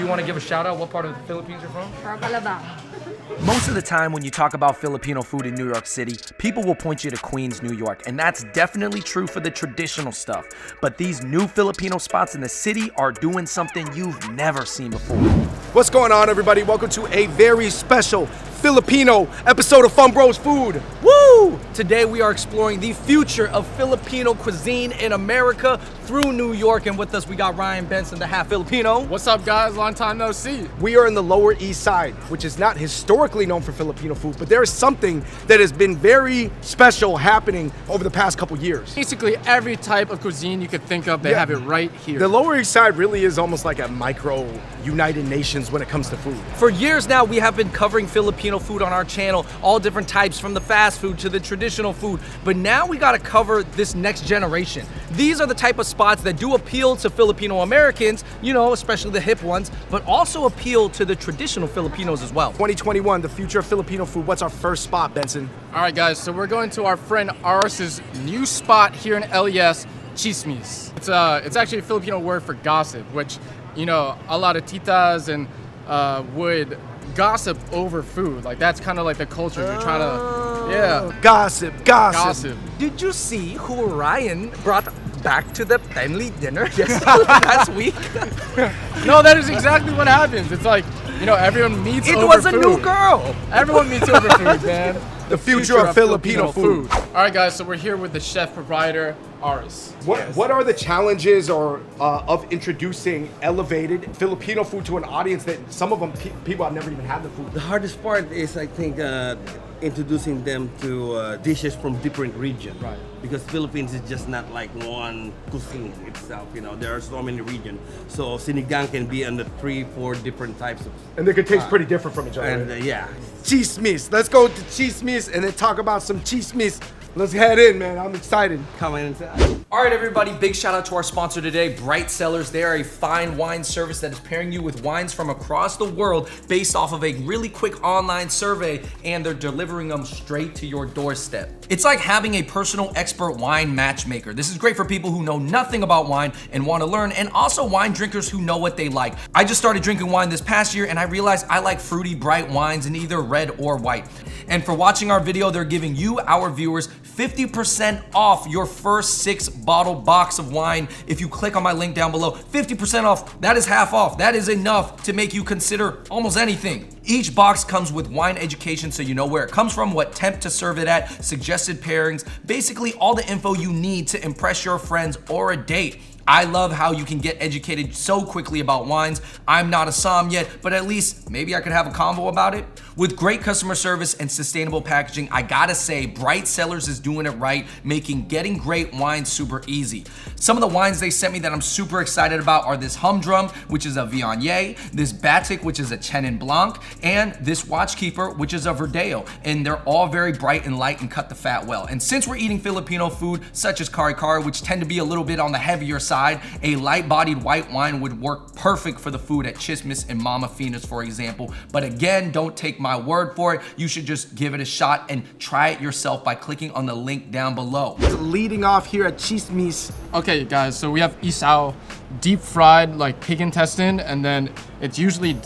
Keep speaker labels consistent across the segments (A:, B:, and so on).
A: you want to give a shout out? What part of the Philippines you're from?
B: Most of the time when you talk about Filipino food in New York City, people will point you to Queens, New York, and that's definitely true for the traditional stuff. But these new Filipino spots in the city are doing something you've never seen before.
C: What's going on, everybody? Welcome to a very special Filipino episode of Fung Bros Food.
B: Woo! Today we are exploring the future of Filipino cuisine in America through New York, and with us we got Ryan Benson, the half Filipino.
A: What's up, guys? Long time no see.
C: We are in the Lower East Side, which is not historically known for Filipino food, but there is something that has been very special happening over the past couple years.
A: Basically, every type of cuisine you could think of, they have it right here.
C: The Lower East Side really is almost like a micro United Nations when it comes to food.
B: For years now, we have been covering Filipino food on our channel, all different types, from the fast food to the traditional food. But now we gotta cover this next generation. These are the type of spots that do appeal to Filipino Americans, you know, especially the hip ones, but also appeal to the traditional Filipinos as well.
C: 2021, the future of Filipino food. What's our first spot, Benson?
A: All right, guys, so we're going to our friend Aris's new spot here in LES, Chismis. It's actually a Filipino word for gossip, which, you know, a lot of titas and would gossip over food. Like, that's kind of like the culture you're trying to, yeah.
C: Gossip.
B: Did you see who Ryan brought back to the family dinner last week?
A: No, that is exactly what happens. It's like, you know, everyone meets over food.
B: It was a new girl.
A: Everyone meets over food, man.
C: The future of Filipino food.
A: All right, guys, so we're here with the chef proprietor, Aris.
C: What are the challenges of introducing elevated Filipino food to an audience that some of them people have never even had the food?
D: The hardest part is, I think, introducing them to dishes from different regions.
A: Right.
D: Because Philippines is just not like one cuisine itself. You know, there are so many regions. So sinigang can be under 3-4 different types of.
C: And they could taste pretty different from each other.
D: And yeah.
C: Chismis. Let's go to Chismis and then talk about some chismis. Let's head in, man. I'm excited.
D: Come in inside.
B: All right, everybody, big shout out to our sponsor today, Bright Cellars. They are a fine wine service that is pairing you with wines from across the world based off of a really quick online survey, and they're delivering them straight to your doorstep. It's like having a personal expert wine matchmaker. This is great for people who know nothing about wine and want to learn, and also wine drinkers who know what they like. I just started drinking wine this past year, and I realized I like fruity, bright wines in either red or white. And for watching our video, they're giving you, our viewers, 50% off your first 6-bottle box of wine. If you click on my link down below, 50% off, that is half off. That is enough to make you consider almost anything. Each box comes with wine education so you know where it comes from, what temp to serve it at, suggested pairings, basically all the info you need to impress your friends or a date. I love how you can get educated so quickly about wines. I'm not a somm yet, but at least maybe I could have a convo about it. With great customer service and sustainable packaging, I gotta say, Bright Cellars is doing it right, making getting great wine super easy. Some of the wines they sent me that I'm super excited about are this Humdrum, which is a Viognier, this Batik, which is a Chenin Blanc, and this Watchkeeper, which is a Verdeo. And they're all very bright and light and cut the fat well. And since we're eating Filipino food, such as kare-kare, which tend to be a little bit on the heavier side, a light-bodied white wine would work perfect for the food at Chismis and Mama Fina's, for example. But again, don't take my word for it. You should just give it a shot and try it yourself by clicking on the link down below.
C: Leading off here at Chismis.
A: Okay, guys, so we have isao, deep fried like pig intestine, and then it's usually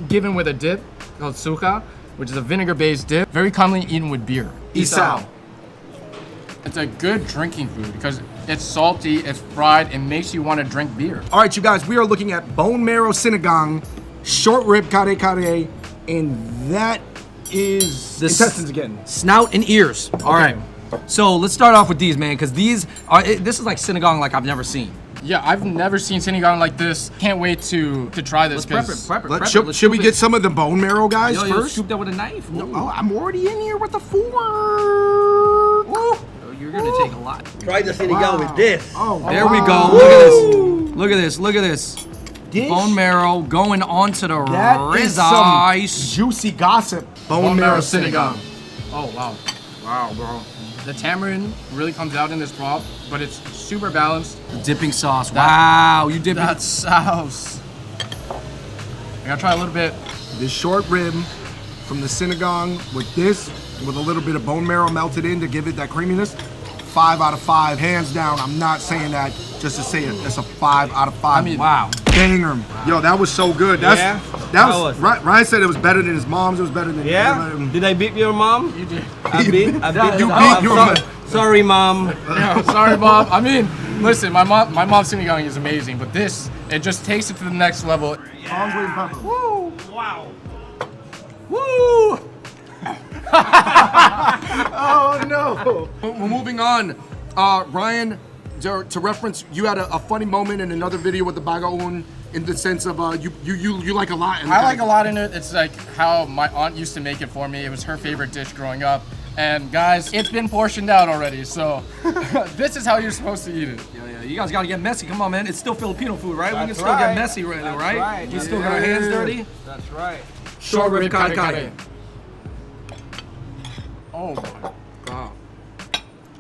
A: given with a dip called suka, which is a vinegar-based dip, very commonly eaten with beer.
C: Isao.
A: It's a good drinking food because it's salty, it's fried, it makes you want to drink beer.
C: All right, you guys, we are looking at bone marrow sinigang, short rib kare-kare, and that is
B: This
C: intestines again.
B: Snout and ears. All right. So let's start off with these, man, because these are, this is like sinigang like I've never seen.
A: Yeah, I've never seen sinigang like this. Can't wait to try this.
C: Should we get some of the bone marrow, guys, first?
B: Scoop that with a knife.
C: No, oh, I'm already in here with the fork.
B: Oh, you're gonna take a lot.
D: Try the sinigang with this.
C: Oh,
B: There we go. Look at this. Look at this. Look at this. Bone marrow going onto the ribeye.
C: Juicy gossip. Bone marrow sinigang.
A: Oh, wow. Wow, bro. The tamarind really comes out in this broth, but it's super balanced.
B: The dipping sauce. Wow, you dipping
A: that sauce. I gotta try a little bit.
C: This short rib from the sinigang with this, with a little bit of bone marrow melted in to give it that creaminess. 5 out of 5, hands down. I'm not saying that just to say it. That's a 5 out of 5.
A: I mean,
D: Wow.
C: Banger. Yo, that was so good. That
D: How
C: was
D: was it?
C: Ryan said it was better than his mom's. It was better than
D: Did I beat your mom?
A: You did.
D: I beat
C: You beat your mom.
D: Sorry, mom.
A: Yeah, sorry, Mom. I mean, listen, my mom's sinigang is amazing, but this, it just takes it to the next level.
C: Woo!
D: Wow.
A: Woo!
C: Oh no! We're moving on. Ryan, to reference, you had a funny moment in another video with the bagaon in the sense of you like a lot.
A: I like a lot in it. It's like how my aunt used to make it for me. It was her favorite dish growing up. And guys, it's been portioned out already, so this is how you're supposed to eat it.
B: Yeah, you guys gotta get messy. Come on, man. It's still Filipino food, right? We can
D: That's
B: still
D: right.
B: get messy right now,
D: That's
B: right?
D: right.
B: We still got our hands dirty.
D: That's right.
B: Short rib kare kare.
A: Oh my god.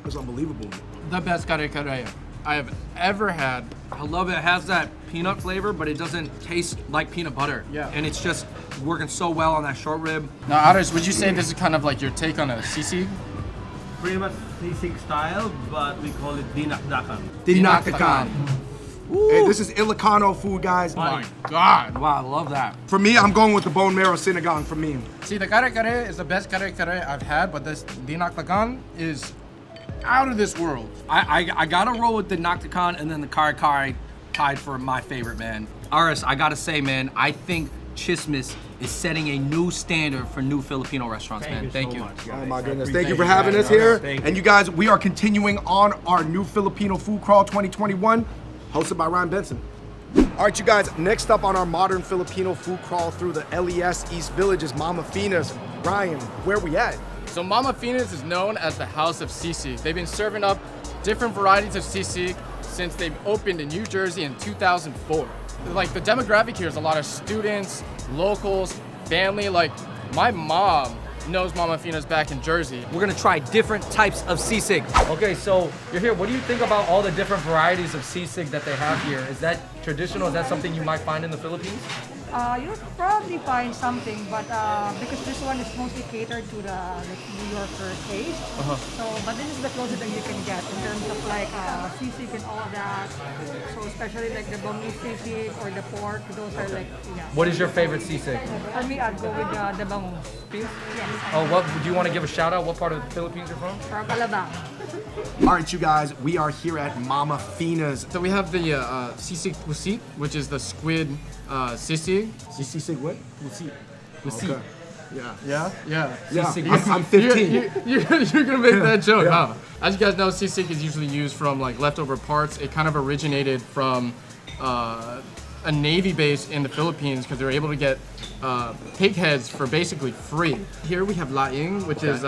C: It's unbelievable.
A: The best kare kare I have ever had.
B: I love it. It has that peanut flavor, but it doesn't taste like peanut butter.
A: Yeah.
B: And it's just working so well on that short rib.
A: Now, Aris, would you say this is kind of like your take on a sisig?
D: Pretty much sisig style, but we call it dinakdakan.
B: Dinakdakan.
C: Hey, this is Ilocano food, guys.
A: Oh my god.
B: Wow, I love that.
C: For me, I'm going with the bone marrow sinigang for me.
A: See, the kare kare is the best kare kare I've had, but this dinakdakan is out of this world.
B: I gotta roll with the Dinakdakan and then the kare kare tied for my favorite, man. Aris, I gotta say, man, I think Chismis is setting a new standard for new Filipino restaurants, man. Thank you.
C: Oh my goodness. Thank you for having us here. And you guys, we are continuing on our new Filipino Food Crawl 2021, hosted by Ryan Benson. All right, you guys, next up on our modern Filipino food crawl through the LES East Village is Mama Fina's. Ryan, where we at?
A: So Mama Fina's is known as the House of Sisig. They've been serving up different varieties of sisig since they've opened in New Jersey in 2004. Like the demographic here is a lot of students, locals, family. Like my mom knows Mama Fina's back in Jersey.
B: We're gonna try different types of sisig. Okay, so you're here. What do you think about all the different varieties of sisig that they have here? Is that traditional? Is that something you might find in the Philippines?
E: You'll probably find something, but because this one is mostly catered to the New Yorker taste. So, but this is the closest that you can get in terms of like sisig and all that. So especially like the boneless sisig or the pork, those are like, yeah.
B: What is your favorite sisig?
E: For me, I'd go with the bangus. Yes.
B: Oh, what do you want to give a shout out? What part of the Philippines you're from?
E: From Alabang.
C: All right, you guys, we are here at Mama Fina's.
A: So we have the sisig pusit, which is the squid sisig.
C: Sisig what?
A: Pusit.
C: Okay. Yeah.
A: Yeah? Yeah.
C: Yeah, I'm 15.
A: You're gonna make that joke, huh? As you guys know, sisig is usually used from like leftover parts. It kind of originated from a Navy base in the Philippines because they were able to get pig heads for basically free. Here we have laing, which is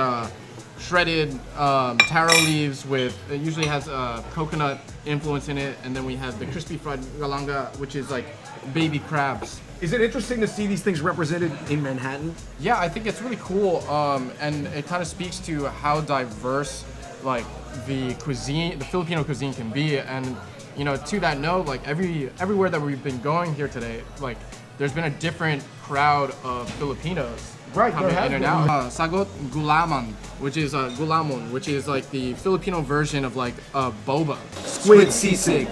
A: shredded taro leaves with, it usually has coconut influence in it, and then we have the crispy fried galanga, which is like baby crabs.
C: Is it interesting to see these things represented in Manhattan?
A: Yeah, I think it's really cool, and it kind of speaks to how diverse like the cuisine, the Filipino cuisine can be. And you know, to that note, like everywhere that we've been going here today, like there's been a different crowd of Filipinos coming in and out. Sagot gulaman, which is gulamon, which is like the Filipino version of like boba.
B: Squid sisig.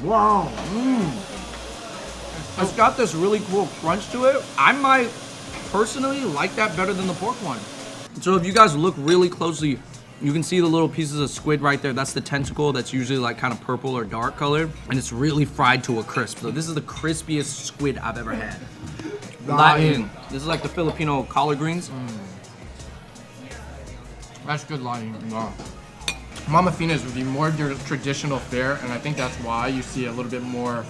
C: Wow.
B: It's got this really cool crunch to it. I might personally like that better than the pork one. So if you guys look really closely, you can see the little pieces of squid right there. That's the tentacle that's usually like kind of purple or dark colored. And it's really fried to a crisp. So this is the crispiest squid I've ever had. Laing. This is like the Filipino collard greens.
A: That's good lying. Wow. Mama Fina's would be more your traditional fare, and I think that's why you see a little bit more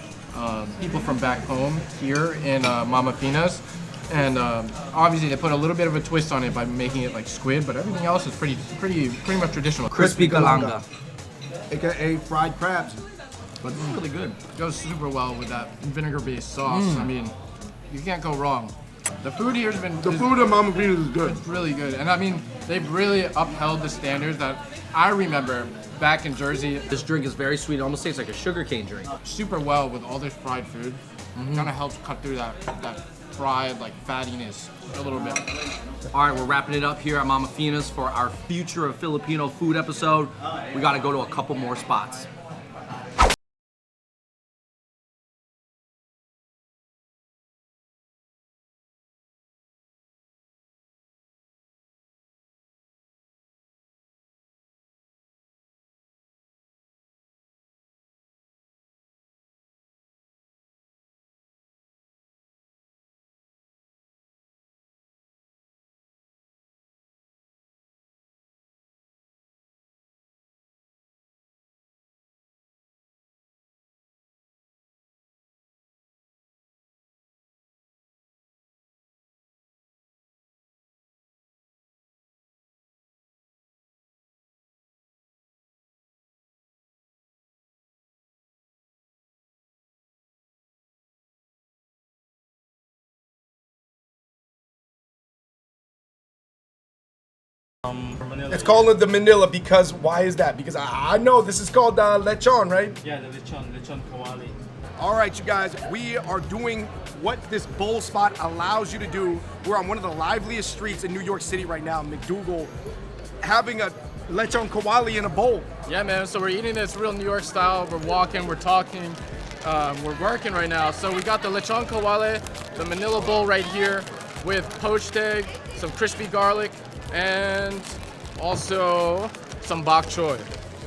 A: people from back home here in Mama Fina's. And obviously they put a little bit of a twist on it by making it like squid, but everything else is pretty much traditional.
B: Crispy galanga.
C: AKA fried crabs.
B: But this is really good.
A: It goes super well with that vinegar-based sauce. I mean, you can't go wrong. The food here's been
C: The food at Mama Fina's is good.
A: it's really good, and I mean they've really upheld the standards that I remember back in Jersey.
B: This drink is very sweet. It almost tastes like a sugarcane drink.
A: Super well with all this fried food. Kind of helps cut through that fried like fattiness a little bit.
B: All right, we're wrapping it up here at Mama Fina's for our Future of Filipino Food episode. We got to go to a couple more spots.
C: It's called the Manila because, why is that? Because I know this is called lechon, right?
F: Yeah, the lechon kawali.
C: All right, you guys, we are doing what this bowl spot allows you to do. We're on one of the liveliest streets in New York City right now, McDougal, having a lechon kawali in a bowl.
A: Yeah, man. So we're eating this real New York style. We're walking, we're talking, we're working right now. So we got the lechon kawali, the Manila bowl right here with poached egg, some crispy garlic, and also some bok choy.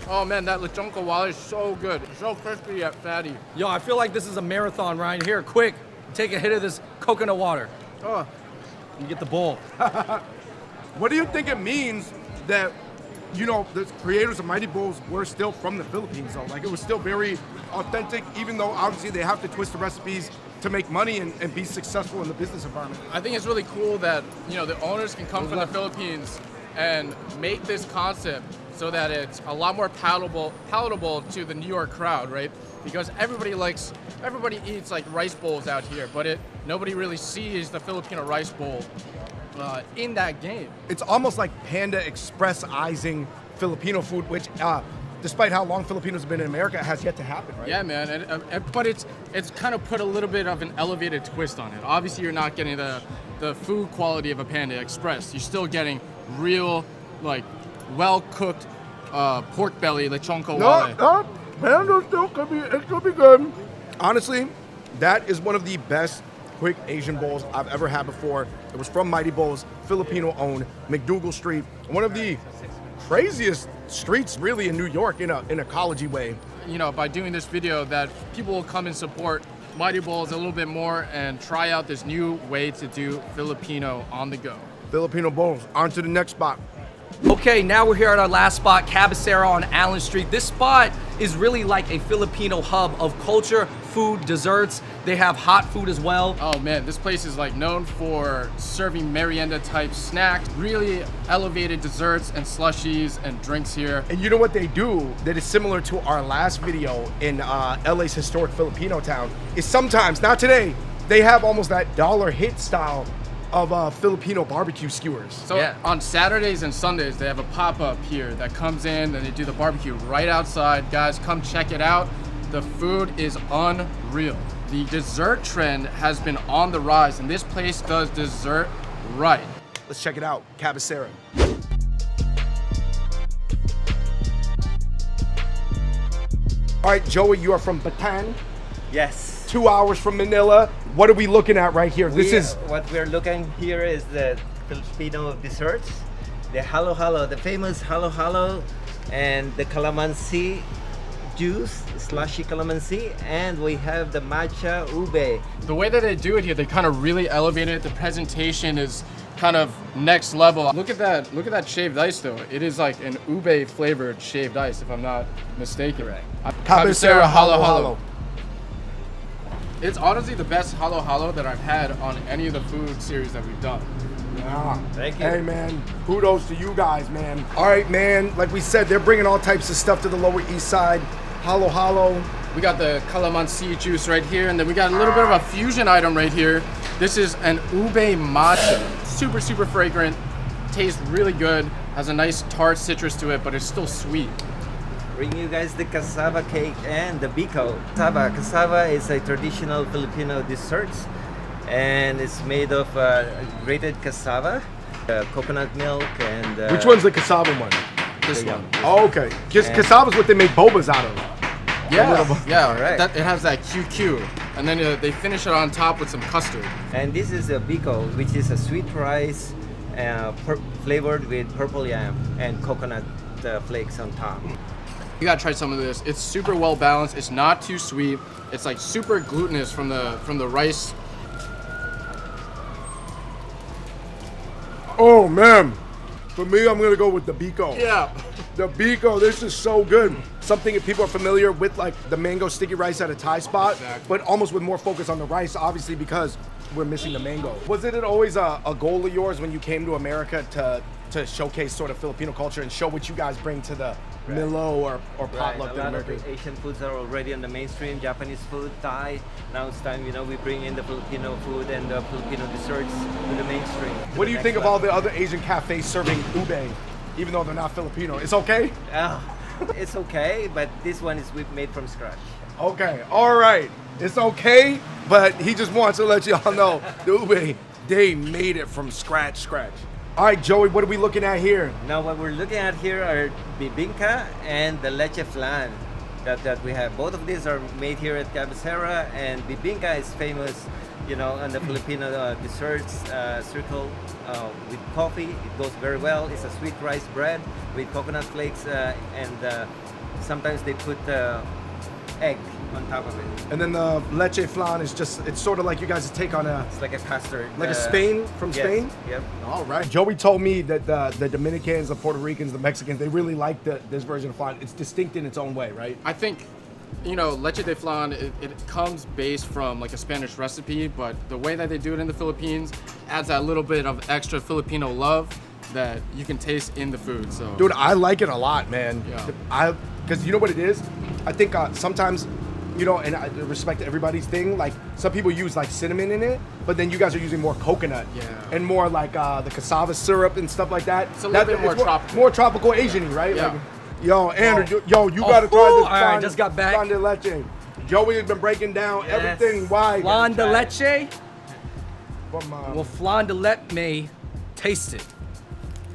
A: Oh man, that lechon kawali is so good. So crispy yet fatty.
B: Yo, I feel like this is a marathon right here. Quick, take a hit of this coconut water.
A: Oh,
B: You get the bowl.
C: What do you think it means that, you know, the creators of Mighty Bowls were still from the Philippines though? Like, it was still very authentic, even though obviously they have to twist the recipes to make money and be successful in the business environment.
A: I think it's really cool that, you know, the owners can come from the Philippines and make this concept so that it's a lot more palatable to the New York crowd, right? Because everybody eats like rice bowls out here, but nobody really sees the Filipino rice bowl in that game.
C: It's almost like Panda Express-izing Filipino food, which despite how long Filipinos have been in America, has yet to happen, right?
A: Yeah, man, but it's kind of put a little bit of an elevated twist on it. Obviously, you're not getting the food quality of a Panda Express. You're still getting real, like, well-cooked pork belly lechon kawali.
C: No, Panda still could be good. Honestly, that is one of the best quick Asian bowls I've ever had before. It was from Mighty Bowls, Filipino-owned, McDougal Street. One of the craziest streets really in New York in a ecology way.
A: You know, by doing this video, that people will come and support Mighty Bowls a little bit more and try out this new way to do Filipino on the go.
C: Filipino bowls. On to the next spot.
B: Okay, now we're here at our last spot, Cabecera on Allen Street. This spot is really like a Filipino hub of culture, food, desserts. They have hot food as well.
A: Oh man, this place is like known for serving merienda type snacks, really elevated desserts and slushies and drinks here.
C: And you know what they do that is similar to our last video in LA's historic Filipino town is sometimes, not today, they have almost that dollar hit style of Filipino barbecue skewers.
A: So
B: Yeah.
A: on Saturdays and Sundays, they have a pop-up here that comes in and they do the barbecue right outside. Guys, come check it out. The food is unreal. The dessert trend has been on the rise, and this place does dessert right.
C: Let's check it out, Cabecera. All right, Joey, you are from Bataan,
G: Yes.
C: 2 hours from Manila. What are we looking at right here? This is
G: What we're looking here is the Filipino desserts, the halo halo, the famous halo halo, and the calamansi juice, slushy calamansi, and we have the matcha ube.
A: The way that they do it here, they kind of really elevate it. The presentation is kind of next level. Look at that shaved ice though. It is like an ube flavored shaved ice, if I'm not mistaken.
G: Correct.
C: Cabecera halo halo.
A: It's honestly the best halo halo that I've had on any of the food series that we've done.
C: Yeah.
G: Thank you.
C: Hey man, kudos to you guys, man. All right, man. Like we said, they're bringing all types of stuff to the Lower East Side. Halo halo.
A: We got the calamansi juice right here, and then we got a little bit of a fusion item right here. This is an ube matcha. Super, super fragrant. Tastes really good. Has a nice tart citrus to it, but it's still sweet.
G: Bring you guys the cassava cake and the biko. Cassava is a traditional Filipino dessert. and it's made of grated cassava, coconut milk, and
C: Which one's the cassava one?
A: This one.
C: Oh, okay. Cassava's what they make bobas out of.
A: Yeah,
G: Correct.
A: it has that QQ, and then they finish it on top with some custard.
G: And this is a biko, which is a sweet rice flavored with purple yam and coconut flakes on top.
A: You gotta try some of this. It's super well balanced. It's not too sweet. It's like super glutinous from the rice.
C: Oh man, for me, I'm gonna go with the biko.
A: Yeah.
C: The biko, this is so good. Something that people are familiar with, like the mango sticky rice at a Thai spot,
A: Exactly.
C: but almost with more focus on the rice, obviously because we're missing the mango. Was it always a goal of yours when you came to America to showcase sort of Filipino culture and show what you guys bring to the Milo or potluck
G: A
C: in
G: lot
C: America?
G: of the Asian foods are already on the mainstream. Japanese food, Thai. Now it's time, we bring in the Filipino food and the Filipino desserts to the mainstream.
C: What do you think of all the other Asian cafes serving ube, even though they're not Filipino? It's okay?
G: It's okay, but this one is made from scratch.
C: Okay, all right. It's okay, but he just wants to let y'all know the ube, they made it from scratch. All right, Joey, what are we looking at here?
G: Now what we're looking at here are bibingka and the leche flan that we have. Both of these are made here at Cabecera, and bibingka is famous, on the Filipino desserts circle with coffee. It goes very well. It's a sweet rice bread with coconut flakes and sometimes they put egg on top of it.
C: And then the leche flan is it's sort of like you guys' take on
G: It's like a custard.
C: a Spain from
G: yes,
C: Spain?
G: Yep.
C: All right. Joey told me that the Dominicans, the Puerto Ricans, the Mexicans, they really like this version of flan. It's distinct in its own way, right?
A: I think, leche de flan, it comes based from like a Spanish recipe, but the way that they do it in the Philippines adds that little bit of extra Filipino love that you can taste in the food. So,
C: Dude, I like it a lot, man.
A: Yeah.
C: Because you know what it is? I think sometimes, and I respect everybody's thing, like some people use like cinnamon in it, but then you guys are using more coconut.
A: Yeah.
C: And more like the cassava syrup and stuff like that.
A: It's a little bit more tropical.
C: More tropical Asian-y, right?
A: Yeah.
C: Like, yo, Andrew, you gotta try this.
H: All right, just got back.
C: Flan de leche. Joey has been breaking down everything. Why?
H: Flan de leche.
C: From,
H: Well, flan de let me taste it.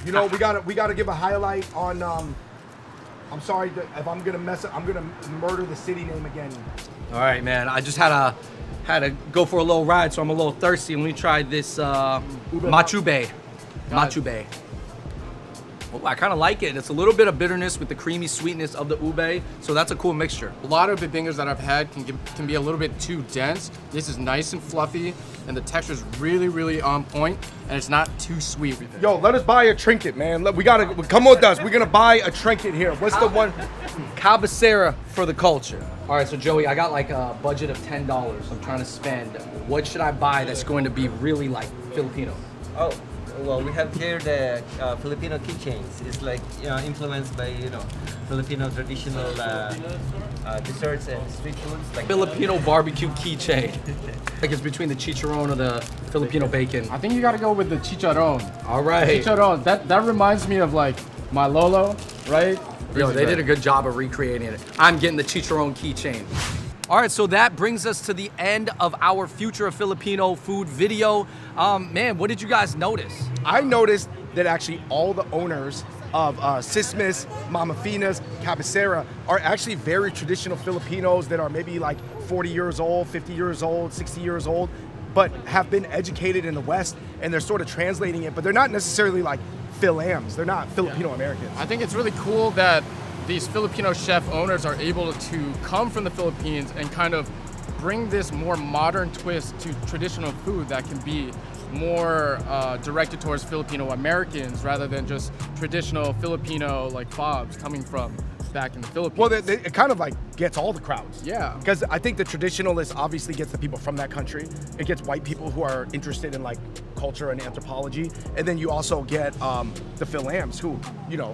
C: we gotta give a highlight on. I'm sorry if I'm gonna mess up. I'm gonna murder the city name again.
H: All right, man. I just had to go for a little ride, so I'm a little thirsty. Let me try this machube. Machube. Well, I kind of like it. It's a little bit of bitterness with the creamy sweetness of the ube, so that's a cool mixture.
A: a lot of bibingas that I've had can be a little bit too dense. This is nice and fluffy, and the texture is really, really on point, and it's not too sweet.
C: Yo, let us buy a trinket, man. We gotta come with us. We're gonna buy a trinket here. What's the one?
H: Cabecera for the culture. All right, so Joey, I got like a budget of $10. I'm trying to spend. What should I buy that's going to be really like Filipino?
G: Oh, well, we have here the Filipino keychains. It's like influenced by Filipino traditional desserts and street foods like
H: Filipino barbecue keychain. Like it's between the chicharron or the Filipino bacon.
A: I think you gotta go with the chicharron.
H: All right.
A: Chicharron, that reminds me of like my Lolo, right?
H: Yo, they did a good job of recreating it. I'm getting the chicharron keychain. All right, so that brings us to the end of our Future of Filipino Food video. Man, what did you guys notice?
C: I noticed that actually all the owners of Sismis, Mama Fina's, Cabecera are actually very traditional Filipinos that are maybe like 40 years old, 50 years old, 60 years old, but have been educated in the West, and they're sort of translating it, but they're not necessarily like Phil-Ams. They're not Filipino Americans.
A: I think it's really cool that these Filipino chef owners are able to come from the Philippines and kind of bring this more modern twist to traditional food that can be more directed towards Filipino Americans rather than just traditional Filipino like fobs coming from back in the Philippines.
C: Well, it kind of like gets all the crowds.
A: Yeah.
C: Because I think the traditionalist obviously gets the people from that country. It gets white people who are interested in like culture and anthropology. And then you also get the Phil-Ams who,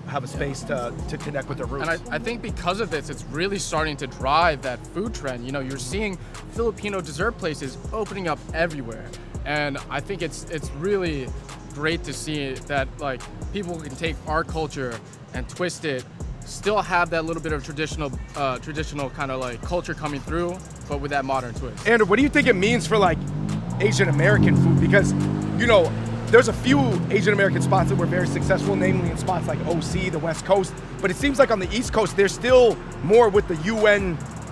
C: have a space to connect with their roots.
A: And I think because of this, it's really starting to drive that food trend. You're seeing Filipino dessert places opening up everywhere. And I think it's really great to see that like people can take our culture and twist it, still have that little bit of traditional kind of like culture coming through, but with that modern twist.
C: Andrew, what do you think it means for like Asian American food? Because, you know, there's a few Asian American spots that were very successful, namely in spots like OC, the West Coast. But it seems like on the East Coast, there's still more with the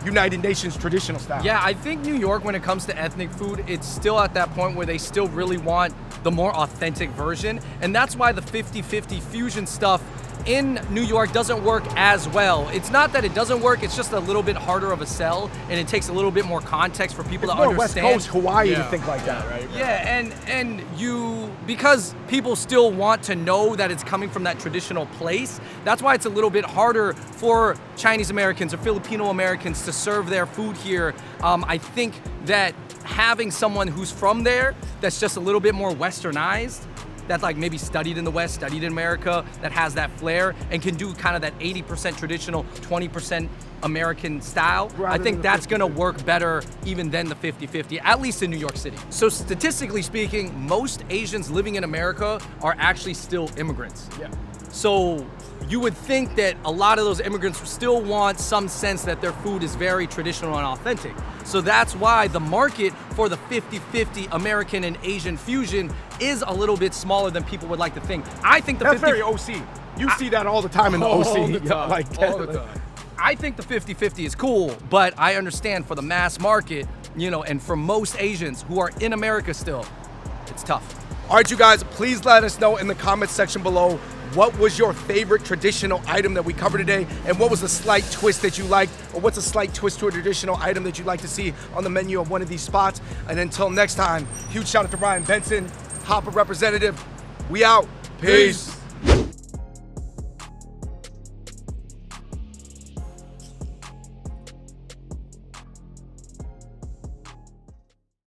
C: United Nations traditional style.
H: Yeah, I think New York, when it comes to ethnic food, it's still at that point where they still really want the more authentic version. And that's why the 50-50 fusion stuff in New York doesn't work as well. It's not that it doesn't work, it's just a little bit harder of a sell, and it takes a little bit more context for people
C: It's
H: to
C: more
H: understand.
C: West Coast, Hawaii to think like that, right?
H: Yeah, and you, because people still want to know that it's coming from that traditional place, that's why it's a little bit harder for Chinese Americans or Filipino Americans to serve their food here. I think that having someone who's from there that's just a little bit more westernized, that like maybe studied in the West, studied in America, that has that flair and can do kind of that 80% traditional, 20% American style, I think that's gonna work better even than the 50-50, at least in New York City. So statistically speaking, most Asians living in America are actually still immigrants.
C: Yeah.
H: So you would think that a lot of those immigrants still want some sense that their food is very traditional and authentic. So that's why the market for the 50-50 American and Asian fusion is a little bit smaller than people would like to think. I think the
C: That's
H: 50
C: very OC. You see that all the time in the OC.
A: All the time,
C: Like
A: all the time.
H: I think the 50-50 is cool, but I understand for the mass market, you know, and for most Asians who are in America still, it's tough.
C: All right, you guys, please let us know in the comments section below what was your favorite traditional item that we covered today, and what was the slight twist that you liked, or what's a slight twist to a traditional item that you'd like to see on the menu of one of these spots. And until next time, huge shout out to Ryan Benson, Hopper representative. We out. Peace.